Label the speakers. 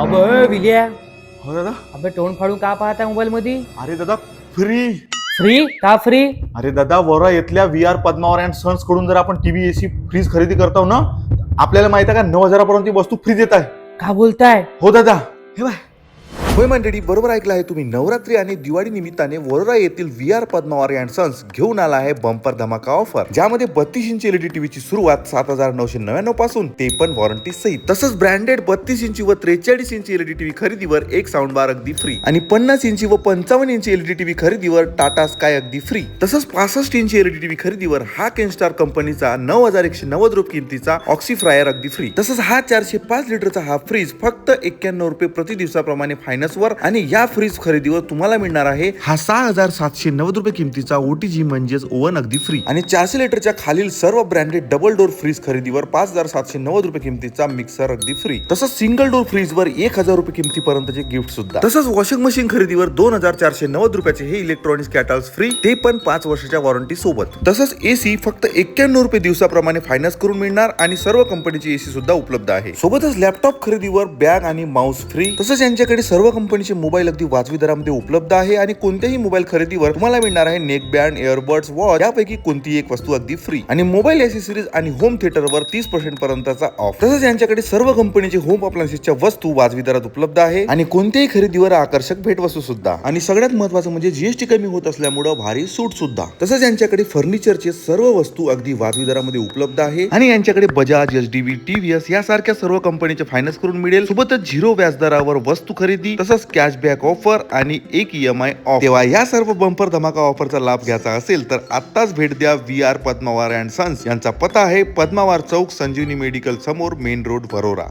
Speaker 1: अबे विलिया,
Speaker 2: हो दादा.
Speaker 1: अबे तोंड फाडून का पाहता मोबाईल मध्ये?
Speaker 2: अरे दादा, फ्री.
Speaker 1: फ्री का फ्री?
Speaker 2: अरे दादा, वरा येथल्या VR पद्मावर अँड सन्स कडून जर आपण टीव्ही एसी फ्रीज खरेदी करतो ना, आपल्याला माहित आहे का 9,000 वस्तू फ्री देत आहे.
Speaker 1: का बोलताय?
Speaker 2: हो दादा. हे बाय. होय मंडळी, बरोबर ऐकलं आहे तुम्ही. नवरात्री आणि दिवाळी निमित्ताने वरोरा येथील VR पद्मावर अँड सन्स घेऊन आला आहे बंपर धमाका ऑफर, ज्यामध्ये 32 इंची एलईडी टीव्हीची सुरुवात 7,999 पासून, ते पण वॉरंटी सहित. तसंच ब्रँडेड 32 इंची व 43 इंची एलईडी टीव्ही खरेदीवर एक साऊंड बार अगदी फ्री, आणि 50 इंची व 55 इंची एलईडी टीव्ही खरेदीवर टाटा स्काय अगदी फ्री. तसंच 65 इंची एलईडी टीव्ही खरेदीवर हा केनस्टार कंपनीचा 9,190 रुपये किमतीचा ऑक्सी फ्रायर अगदी फ्री. तसंच हा 405 लिटरचा हा फ्रीज फक्त 91 रुपये प्रति दिवसाप्रमाणे फायनल वर, आणि या फ्रीज खरेदीवर तुम्हाला मिळणार आहे हा 6,790 रुपये किमतीचा ओटीजी म्हणजेच ओव्हन अगदी फ्री, आणि 400 लिटरच्या खालील सर्व ब्रँडेड डबल डोर फ्रीज खरेदीवर 5,790 रुपये किमतीचा मिक्सर अगदी फ्री. तसंच सिंगल डोर फ्रीज वर 1,000 रुपये किमतीपर्यंतचे गिफ्ट सुद्धा. तसंच वॉशिंग मशीन खरेदीवर 2,490 रुपयाचे हे इलेक्ट्रॉनिक्स कॅटल्स फ्री, ते पण 5 वर्षाच्या वॉरंटी सोबत. तसंच एसी फक्त 91 रुपये दिवसाप्रमाणे फायनान्स करून मिळणार, आणि सर्व कंपनीची एसी सुद्धा उपलब्ध आहे. सोबतच लॅपटॉप खरेदीवर बॅग आणि माऊस फ्री. तसंच यांच्याकडे सर्व कंपनीचे मोबाईल अगदी वाजवी दरामध्ये उपलब्ध आहे, आणि कोणत्याही मोबाईल खरेदीवर तुम्हाला मिळणार आहे नेक बँड, इयरबड्स, वॉच यापैकी कोणतीही एक वस्तू अगदी फ्री, आणि मोबाईल ऍसेसरीज आणि होम थिएटरवर 30% पर्यंतचा ऑफ. तसंच यांच्याकडे सर्व कंपनीचे होम अप्लायन्सेसच्या वस्तू वाजवी दरात उपलब्ध आहे, आणि कोणत्याही खरेदीवर आकर्षक भेटवस्तू सुद्धा. आणि सगळ्यात महत्त्वाचं म्हणजे जीएसटी कमी होत असल्यामुळे भारी सूट सुद्धा. तसंच यांच्याकडे फर्निचरचे सर्व वस्तू अगदी वाजवी दरामध्ये उपलब्ध आहे, आणि यांच्याकडे बजाज, एचडीबी, टीव्हीएस यासारख्या सर्व कंपनीचे फायनान्स करून मिळेल. सोबतच 0 व्याजदरावर वस्तू खरेदी, तसंच कॅशबॅक ऑफर आणि एक EMI ऑफ. तेव्हा या सर्व बंपर धमाका ऑफरचा लाभ घ्यायचा असेल तर आत्ताच भेट द्या VR पद्मावार अँड सन्स. यांचा पत्ता आहे पद्मावार चौक, संजीवनी मेडिकल समोर, मेन रोड, वरोरा.